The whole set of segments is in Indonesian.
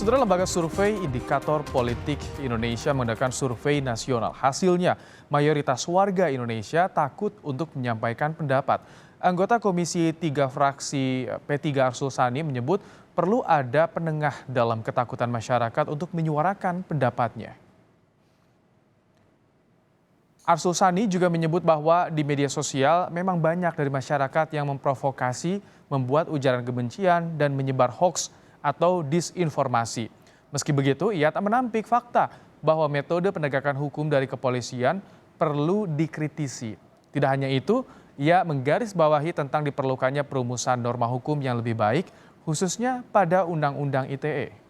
Saudara, lembaga survei Indikator Politik Indonesia mengadakan survei nasional. Hasilnya, mayoritas warga Indonesia takut untuk menyampaikan pendapat. Anggota Komisi 3 fraksi P3 Arsul Sani menyebut perlu ada penengah dalam ketakutan masyarakat untuk menyuarakan pendapatnya. Arsul Sani juga menyebut bahwa di media sosial memang banyak dari masyarakat yang memprovokasi, membuat ujaran kebencian, dan menyebar hoaks atau disinformasi. Meski begitu, ia tak menampik fakta bahwa metode penegakan hukum dari kepolisian perlu dikritisi. Tidak hanya itu, ia menggarisbawahi tentang diperlukannya perumusan norma hukum yang lebih baik, khususnya pada Undang-Undang ITE.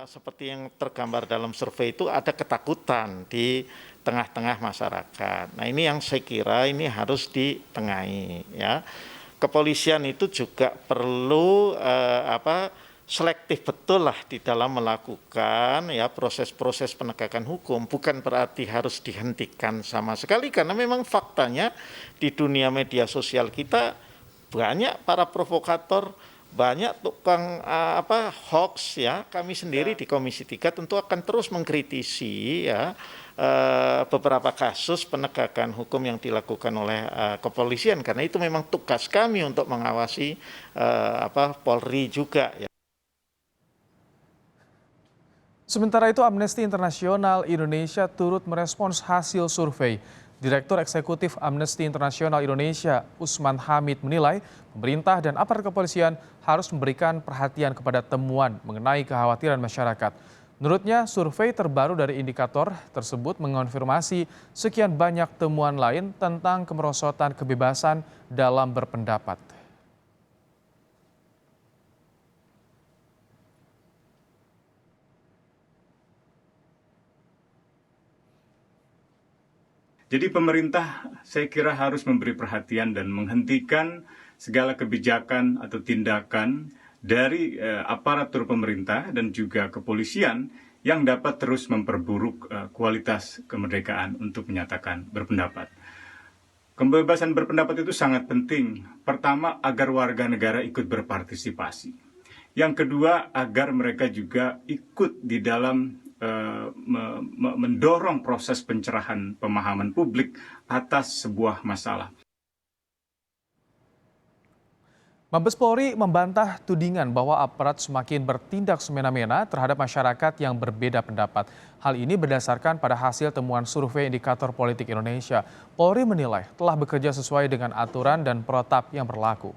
Seperti yang tergambar dalam survei itu ada ketakutan di tengah-tengah masyarakat. Nah, ini yang saya kira ini harus ditengahi ya. Kepolisian itu juga perlu selektif betul lah di dalam melakukan ya proses-proses penegakan hukum, bukan berarti harus dihentikan sama sekali karena memang faktanya di dunia media sosial kita banyak para provokator, banyak tukang hoax ya. Kami sendiri di Komisi 3 tentu akan terus mengkritisi ya beberapa kasus penegakan hukum yang dilakukan oleh kepolisian karena itu memang tugas kami untuk mengawasi Polri juga ya. Sementara itu, Amnesty International Indonesia turut merespons hasil survei. Direktur Eksekutif Amnesty International Indonesia, Usman Hamid, menilai pemerintah dan aparat kepolisian harus memberikan perhatian kepada temuan mengenai kekhawatiran masyarakat. Menurutnya, survei terbaru dari indikator tersebut mengonfirmasi sekian banyak temuan lain tentang kemerosotan kebebasan dalam berpendapat. Jadi pemerintah saya kira harus memberi perhatian dan menghentikan segala kebijakan atau tindakan dari aparatur pemerintah dan juga kepolisian yang dapat terus memperburuk kualitas kemerdekaan untuk menyatakan berpendapat. Kebebasan berpendapat itu sangat penting. Pertama, agar warga negara ikut berpartisipasi. Yang kedua, agar mereka juga ikut di dalam mendorong proses pencerahan pemahaman publik atas sebuah masalah. Mabes Polri membantah tudingan bahwa aparat semakin bertindak semena-mena terhadap masyarakat yang berbeda pendapat. Hal ini berdasarkan pada hasil temuan survei Indikator Politik Indonesia. Polri menilai telah bekerja sesuai dengan aturan dan protap yang berlaku.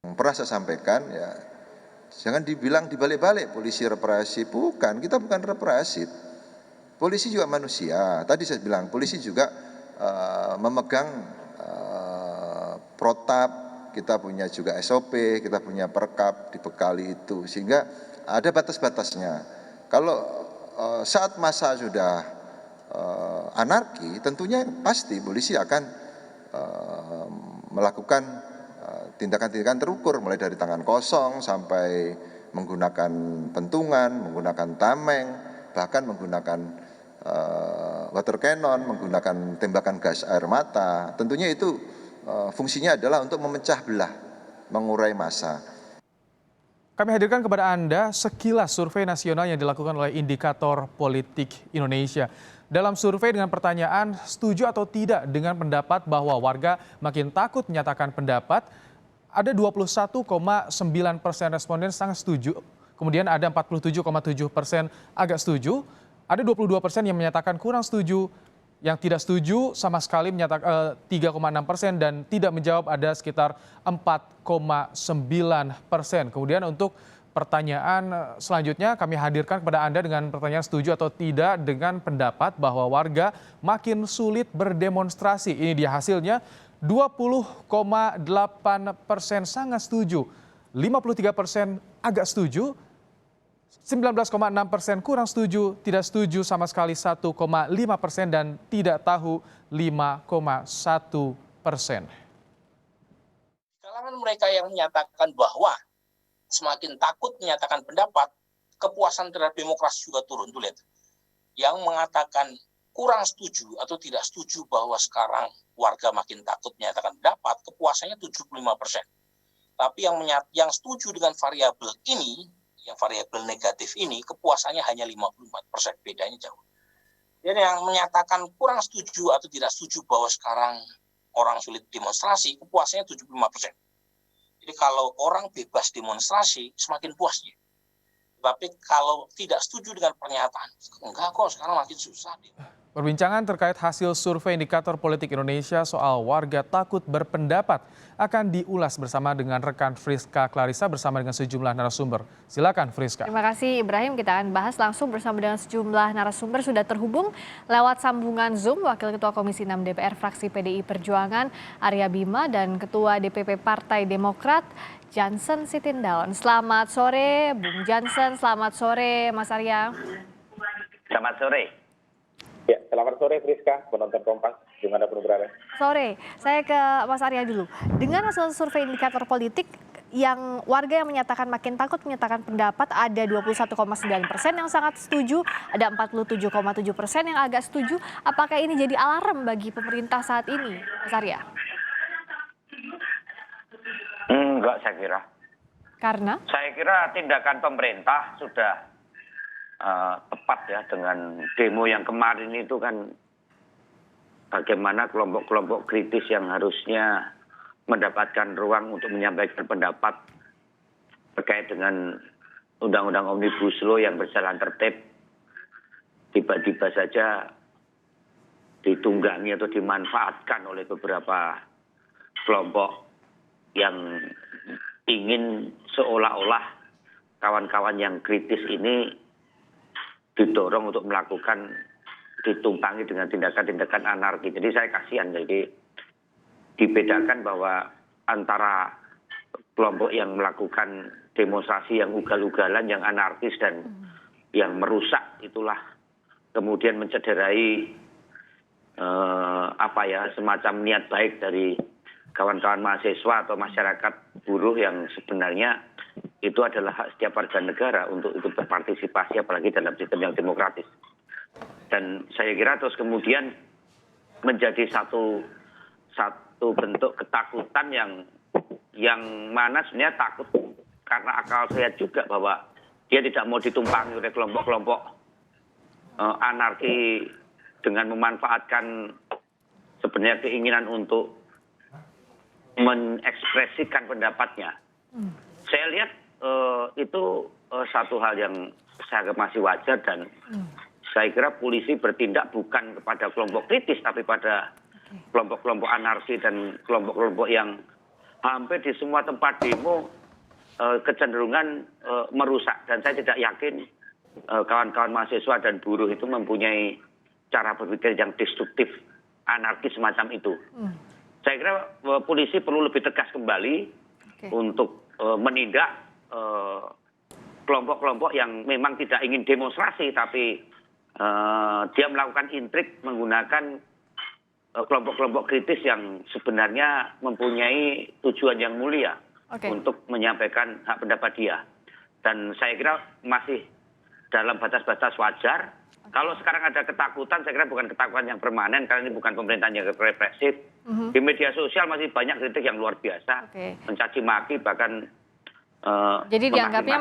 Pernah saya sampaikan ya, jangan dibilang dibalik-balik polisi represif, bukan, kita bukan represif. Polisi juga manusia. Tadi saya bilang polisi juga memegang protap, kita punya juga SOP, kita punya perkap dibekali itu, sehingga ada batas-batasnya. Kalau saat masa sudah anarki, tentunya pasti polisi akan melakukan tindakan-tindakan terukur, mulai dari tangan kosong sampai menggunakan pentungan, menggunakan tameng, bahkan menggunakan water cannon, menggunakan tembakan gas air mata. Tentunya itu fungsinya adalah untuk memecah belah, mengurai massa. Kami hadirkan kepada Anda sekilas survei nasional yang dilakukan oleh Indikator Politik Indonesia. Dalam survei dengan pertanyaan setuju atau tidak dengan pendapat bahwa warga makin takut menyatakan pendapat, ada 21,9% responden sangat setuju, kemudian ada 47,7% agak setuju, ada 22% yang menyatakan kurang setuju, yang tidak setuju sama sekali menyatakan 3,6% dan tidak menjawab ada sekitar 4,9%. Kemudian untuk pertanyaan selanjutnya kami hadirkan kepada Anda dengan pertanyaan setuju atau tidak dengan pendapat bahwa warga makin sulit berdemonstrasi. Ini dia hasilnya, 20,8% sangat setuju, 53% agak setuju, 19,6% kurang setuju, tidak setuju sama sekali 1,5% dan tidak tahu 5,1%. Kalangan mereka yang menyatakan bahwa semakin takut menyatakan pendapat, kepuasan terhadap demokrasi juga turun. Tuh lihat. Yang mengatakan kurang setuju atau tidak setuju bahwa sekarang warga makin takut menyatakan pendapat, kepuasannya 75%. Tapi yang setuju dengan variabel ini, yang variabel negatif ini, kepuasannya hanya 54%, bedanya jauh. Dan yang menyatakan kurang setuju atau tidak setuju bahwa sekarang orang sulit demonstrasi, kepuasannya 75%. Jadi kalau orang bebas demonstrasi, semakin puasnya. Tapi kalau tidak setuju dengan pernyataan, enggak kok, sekarang makin susah. Perbincangan terkait hasil survei indikator politik Indonesia soal warga takut berpendapat akan diulas bersama dengan rekan Friska Clarissa bersama dengan sejumlah narasumber. Silakan Friska. Terima kasih Ibrahim. Kita akan bahas langsung bersama dengan sejumlah narasumber. Sudah terhubung lewat sambungan Zoom Wakil Ketua Komisi 6 DPR fraksi PDI Perjuangan Arya Bima dan Ketua DPP Partai Demokrat Jansen Sitindaun. Selamat sore Bung Jansen, selamat sore Mas Arya. Selamat sore. Ya, selamat sore Friska, penonton Kompas, gimana pun berada? Sore, saya ke Mas Arya dulu. Dengan hasil survei indikator politik, yang warga yang menyatakan makin takut menyatakan pendapat ada 21,9% yang sangat setuju, ada 47,7% yang agak setuju. Apakah ini jadi alarm bagi pemerintah saat ini, Mas Arya? Enggak, saya kira. Karena? Saya kira tindakan pemerintah sudah tepat ya dengan demo yang kemarin itu kan bagaimana kelompok-kelompok kritis yang harusnya mendapatkan ruang untuk menyampaikan pendapat terkait dengan undang-undang Omnibus Law yang berjalan tertib tiba-tiba saja ditunggangi atau dimanfaatkan oleh beberapa kelompok yang ingin seolah-olah kawan-kawan yang kritis ini didorong untuk melakukan ditumpangi dengan tindakan-tindakan anarki. Jadi saya kasihan. Jadi dibedakan bahwa antara kelompok yang melakukan demonstrasi yang ugal-ugalan, yang anarkis dan yang merusak itulah kemudian mencederai semacam niat baik dari kawan-kawan mahasiswa atau masyarakat buruh yang sebenarnya itu adalah hak setiap warga negara untuk ikut berpartisipasi apalagi dalam sistem yang demokratis. Dan saya kira terus kemudian menjadi satu bentuk ketakutan yang mana sebenarnya takut karena akal sehat juga bahwa dia tidak mau ditumpangi oleh kelompok-kelompok anarki dengan memanfaatkan sebenarnya keinginan untuk mengekspresikan pendapatnya. Saya lihat itu satu hal yang saya anggap masih wajar dan saya kira polisi bertindak bukan kepada kelompok kritis tapi pada kelompok-kelompok anarki dan kelompok-kelompok yang hampir di semua tempat demo kecenderungan merusak dan saya tidak yakin kawan-kawan mahasiswa dan buruh itu mempunyai cara berpikir yang destruktif anarkis semacam itu. Saya kira polisi perlu lebih tegas kembali untuk menindak kelompok-kelompok yang memang tidak ingin demonstrasi tapi dia melakukan intrik menggunakan kelompok-kelompok kritis yang sebenarnya mempunyai tujuan yang mulia untuk menyampaikan hak pendapat dia. Dan saya kira masih dalam batas-batas wajar. Kalau sekarang ada ketakutan, saya kira bukan ketakutan yang permanen karena ini bukan pemerintahan yang represif. Di media sosial masih banyak kritik yang luar biasa, mencaci maki bahkan jadi dianggapnya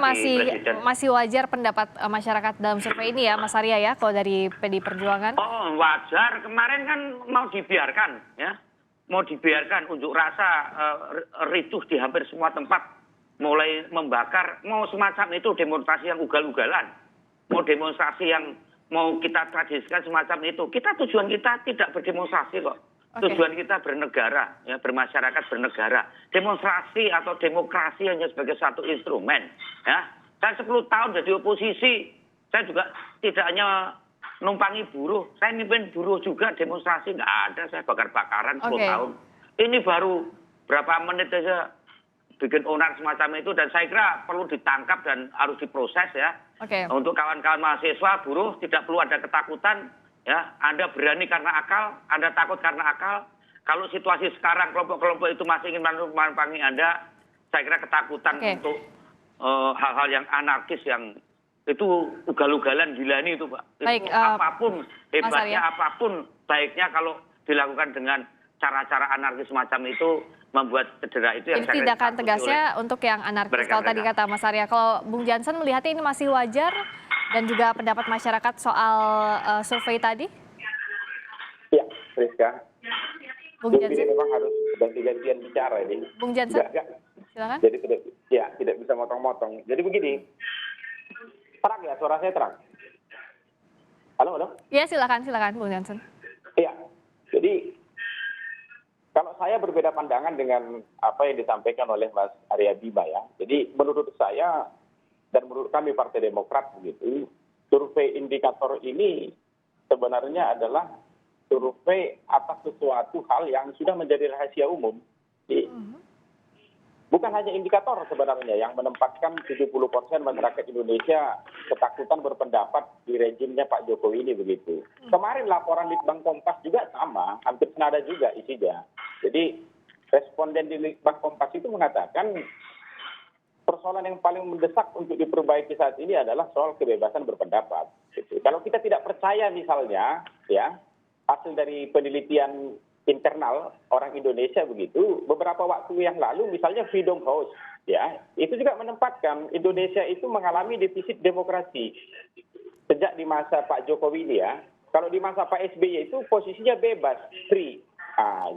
masih wajar pendapat masyarakat dalam survei ini ya Mas Arya ya kalau dari PDI Perjuangan? Oh wajar, kemarin kan mau dibiarkan ya, mau dibiarkan unjuk rasa ricuh di hampir semua tempat, mulai membakar, mau semacam itu demonstrasi yang ugal-ugalan, mau demonstrasi yang mau kita tradisikan semacam itu. Tujuan kita tidak berdemonstrasi kok. Tujuan kita bernegara, ya, bermasyarakat bernegara. Demonstrasi atau demokrasi hanya sebagai satu instrumen. Ya. Saya 10 tahun jadi oposisi, saya juga tidak hanya numpangi buruh. Saya mimpin buruh juga demonstrasi, nggak ada. Saya bakar-bakaran 10 tahun. Ini baru berapa menit saja bikin onar semacam itu. Dan saya kira perlu ditangkap dan harus diproses ya. Untuk kawan-kawan mahasiswa, buruh tidak perlu ada ketakutan. Ya, Anda berani karena akal, Anda takut karena akal. Kalau situasi sekarang kelompok-kelompok itu masih ingin menumpangi Anda, saya kira ketakutan untuk hal-hal yang anarkis yang itu ugal-ugalan gilani itu Pak. Baik, Itu apapun hebatnya, Arya. apapun baiknya kalau dilakukan dengan cara-cara anarkis semacam itu membuat cedera itu yang Jadi saya kira tindakan ditakuti tegasnya oleh untuk yang anarkis. mereka-mereka. Kalau tadi kata Mas Arya, kalau Bung Jansen melihatnya ini masih wajar dan juga pendapat masyarakat soal survei tadi, Ya, Rizka. Bung Jadi Jansen, memang harus ganti-gantian bicara ini. Bung Jansen, Enggak. silakan. Jadi tidak bisa motong-motong. Jadi begini, terang ya, suara saya terang. Halo? Ya silakan Bung Jansen. Iya, jadi kalau saya berbeda pandangan dengan apa yang disampaikan oleh Mas Arya Bima ya. Jadi menurut saya dan menurut kami Partai Demokrat begitu, survei indikator ini sebenarnya adalah survei atas sesuatu hal yang sudah menjadi rahasia umum. Jadi, bukan hanya indikator sebenarnya yang menempatkan 70% masyarakat Indonesia ketakutan berpendapat di rejimnya Pak Jokowi ini begitu. Kemarin laporan Litbang Kompas juga sama, hampir senada juga isinya. Jadi responden di Litbang Kompas itu mengatakan persoalan yang paling mendesak untuk diperbaiki saat ini adalah soal kebebasan berpendapat. Gitu. Kalau kita tidak percaya misalnya, ya hasil dari penelitian internal orang Indonesia begitu, beberapa waktu yang lalu misalnya Freedom House, ya itu juga menempatkan Indonesia itu mengalami defisit demokrasi sejak di masa Pak Jokowi ini ya. Kalau di masa Pak SBY itu posisinya bebas, free.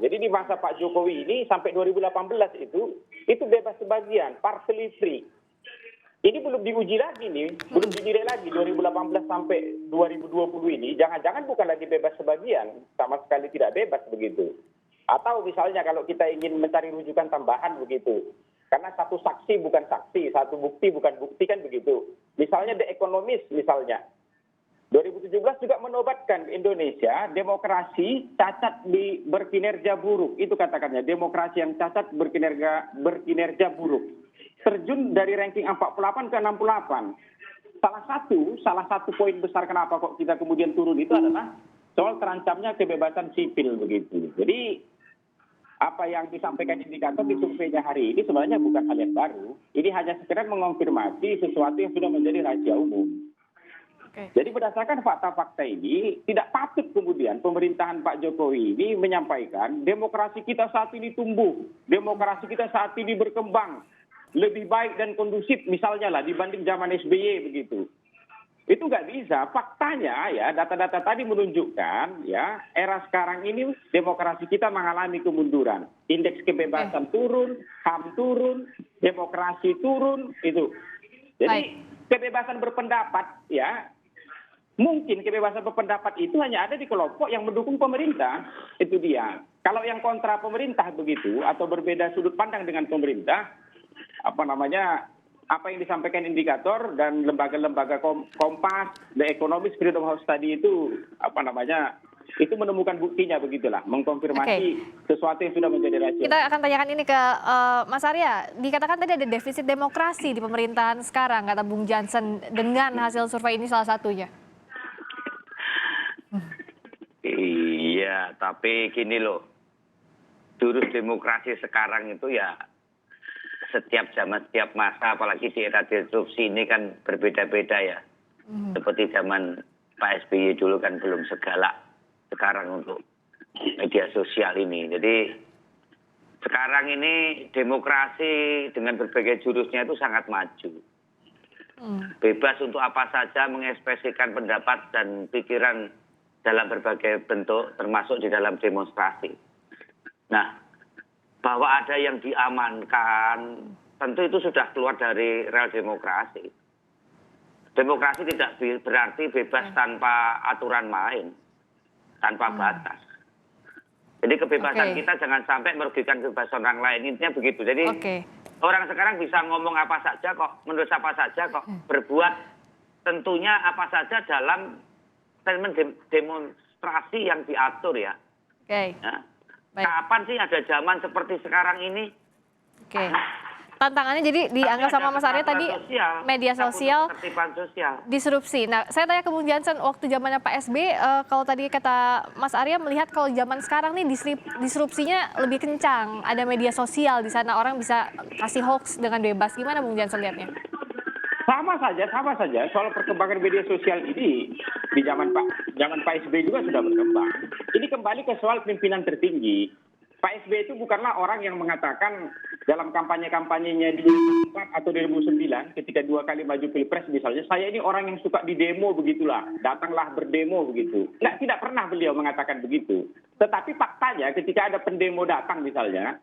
Jadi di masa Pak Jokowi ini sampai 2018 itu bebas sebagian, partially free. Ini belum diuji lagi nih, belum dinilai lagi 2018 sampai 2020 ini. Jangan-jangan bukan lagi bebas sebagian, sama sekali tidak bebas begitu. Atau misalnya kalau kita ingin mencari rujukan tambahan begitu. Karena satu saksi bukan saksi, satu bukti bukan bukti kan begitu. Misalnya The Economist misalnya. 2017 juga menobatkan Indonesia demokrasi cacat di berkinerja buruk. Itu katakannya, demokrasi yang cacat berkinerja buruk. Terjun dari ranking 48 ke 68. Salah satu poin besar kenapa kok kita kemudian turun itu adalah soal terancamnya kebebasan sipil begitu. Jadi apa yang disampaikan indikator di surveinya hari ini sebenarnya bukan hal yang baru. Ini hanya sekedar mengonfirmasi sesuatu yang sudah menjadi rahasia umum. Jadi berdasarkan fakta-fakta ini, tidak patut kemudian pemerintahan Pak Jokowi ini menyampaikan demokrasi kita saat ini tumbuh, demokrasi kita saat ini berkembang, lebih baik dan kondusif misalnya lah dibanding zaman SBY begitu. Itu nggak bisa. Faktanya ya data-data tadi menunjukkan ya era sekarang ini demokrasi kita mengalami kemunduran. Indeks kebebasan turun, HAM turun, demokrasi turun itu. Jadi kebebasan berpendapat ya mungkin kebebasan berpendapat itu hanya ada di kelompok yang mendukung pemerintah. Itu dia. Kalau yang kontra pemerintah begitu atau berbeda sudut pandang dengan pemerintah, apa yang disampaikan indikator dan lembaga-lembaga Kompas, The Economist, Freedom House tadi itu itu menemukan buktinya begitulah, mengkonfirmasi sesuatu yang sudah menjadi rahasia. Kita akan tanyakan ini ke Mas Arya. Dikatakan tadi ada defisit demokrasi di pemerintahan sekarang, kata Bung Jansen, dengan hasil survei ini salah satunya. Iya, tapi gini loh, jurus demokrasi sekarang itu ya setiap zaman, setiap masa, apalagi di era disrupsi ini kan berbeda-beda ya. Seperti zaman Pak SBY dulu kan belum segalak sekarang untuk media sosial ini. Jadi sekarang ini demokrasi dengan berbagai jurusnya itu sangat maju. Bebas untuk apa saja mengekspresikan pendapat dan pikiran dalam berbagai bentuk, termasuk di dalam demonstrasi. Nah, bahwa ada yang diamankan, tentu itu sudah keluar dari rel demokrasi. Demokrasi tidak berarti bebas tanpa aturan main, tanpa batas. Jadi kebebasan kita jangan sampai merugikan kebebasan orang lain, intinya begitu. Jadi orang sekarang bisa ngomong apa saja kok, menulis apa saja kok, berbuat tentunya apa saja dalam statement demonstrasi yang diatur ya. Ya. Kapan sih ada zaman seperti sekarang ini? Tantangannya jadi dianggap sama Mas Arya tadi media sosial, disrupsi. Nah, saya tanya ke Bung Jansen, waktu zamannya Pak SBY, kalau tadi kata Mas Arya melihat kalau zaman sekarang nih disrupsinya lebih kencang. Ada media sosial di sana, orang bisa kasih hoax dengan bebas. Gimana Bung Jansen lihatnya? Sama saja. Soal perkembangan media sosial ini di zaman Pak SBY juga sudah berkembang. Ini kembali ke soal pimpinan tertinggi. Pak SBY itu bukanlah orang yang mengatakan dalam kampanye-kampanyenya di 2004 atau 2009 ketika 2 kali maju pilpres misalnya, saya ini orang yang suka di demo begitulah, datanglah berdemo begitu. Tidak pernah beliau mengatakan begitu. Tetapi faktanya ketika ada pendemo datang misalnya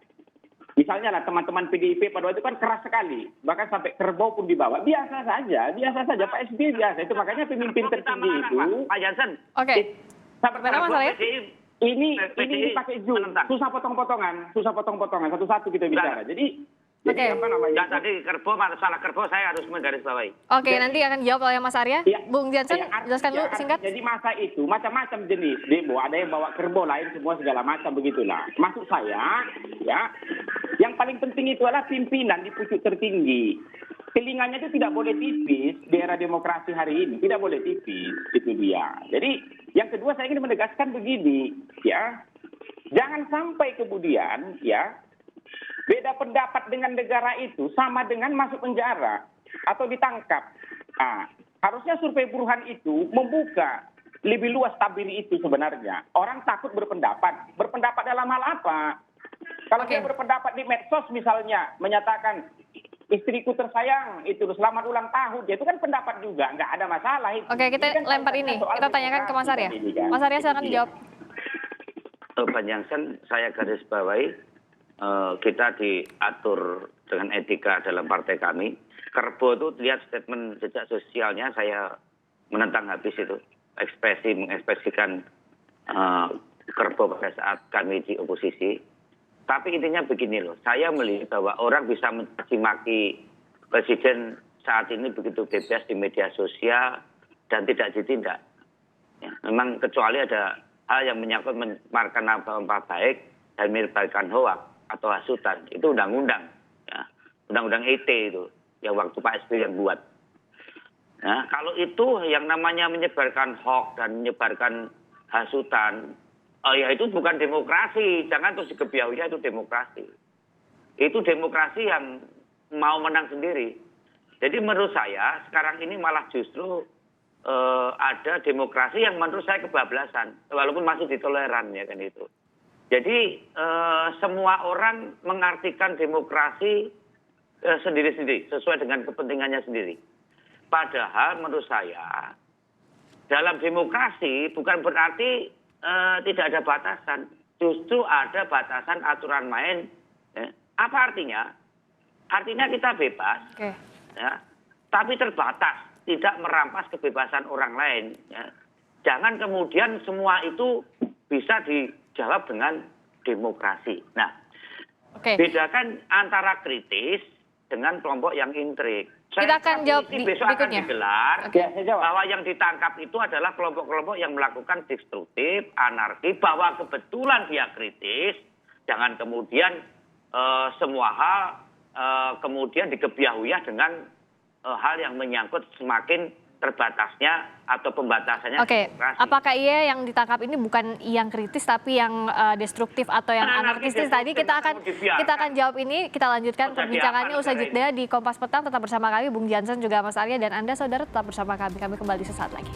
lah teman-teman PDIP pada waktu itu kan keras sekali, bahkan sampai kerbau pun dibawa. Biasa saja Pak SBY biasa. Itu makanya pemimpin tertinggi itu. Pak Jansen. Oke. Sabar, Mas Arya? Ini dipakai Zoom, susah potong-potongan, satu-satu kita bicara. Jadi apa namanya? Ya, tadi masalah kerbau saya harus menggarisbawahi. Oke, nanti akan dijawab oleh Mas Arya. Ya, Bung Jansen, jelaskan dulu singkat. Jadi masa itu macam-macam jenis demo, ada yang bawa kerbau lain semua segala macam begitulah. Maksud saya, ya, yang paling penting itu adalah pimpinan di pucuk tertinggi. Telinganya itu tidak boleh tipis di era demokrasi hari ini, tidak boleh tipis, itu dia. Jadi yang kedua saya ingin menegaskan begini, ya, jangan sampai kemudian, ya, beda pendapat dengan negara itu sama dengan masuk penjara atau ditangkap. Nah, harusnya survei Burhan itu membuka lebih luas tabir itu sebenarnya. Orang takut berpendapat dalam hal apa? Kalau dia berpendapat di medsos misalnya, menyatakan istriku tersayang, itu selamat ulang tahun, itu kan pendapat juga, nggak ada masalah itu. Oke, kita kan lempar ini, kita tanyakan ke Mas Arya. Mas Arya silakan dijawab. Pak Jansen, saya garis bawahi, kita diatur dengan etika dalam partai kami. Kerbau itu lihat statement jejak sosialnya, saya menentang habis itu. Mengekspresikan kerbau pada saat kami di oposisi. Tapi intinya begini loh, saya melihat bahwa orang bisa mencaci maki presiden saat ini begitu bebas di media sosial dan tidak ditindak. Ya, memang kecuali ada hal yang menyangkut menyebarkan nama baik dan menyebarkan hoak atau hasutan, itu undang-undang, ya, undang-undang ITE itu yang waktu Pak SBY yang buat. Nah, kalau itu yang namanya menyebarkan hoak dan menyebarkan hasutan, ya itu bukan demokrasi, jangan terus dikebiahui itu demokrasi. Itu demokrasi yang mau menang sendiri. Jadi menurut saya sekarang ini malah justru ada demokrasi yang menurut saya kebablasan, walaupun masih ditoleran ya kan itu. Jadi semua orang mengartikan demokrasi sendiri-sendiri, sesuai dengan kepentingannya sendiri. Padahal menurut saya dalam demokrasi bukan berarti tidak ada batasan, justru ada batasan aturan main. Ya. Apa artinya? Artinya kita bebas, ya, tapi terbatas, tidak merampas kebebasan orang lain. Ya. Jangan kemudian semua itu bisa dijawab dengan demokrasi. Nah, bedakan antara kritis dengan kelompok yang intrik. Kita akan jawab besok berikutnya. akan digelar saya bahwa yang ditangkap itu adalah kelompok-kelompok yang melakukan destruktif, anarki, bahwa kebetulan dia kritis, jangan kemudian semua hal kemudian dikebiahui dengan hal yang menyangkut semakin terbatasnya atau pembatasannya. Oke, apakah iya yang ditangkap ini bukan yang kritis tapi yang destruktif atau yang anarkistis tadi? Kita akan jawab ini, kita lanjutkan perbincangannya usai jeda di Kompas Petang. Tetap bersama kami, Bung Jansen juga Mas Arya, dan Anda saudara tetap bersama kami. Kami kembali sesaat lagi.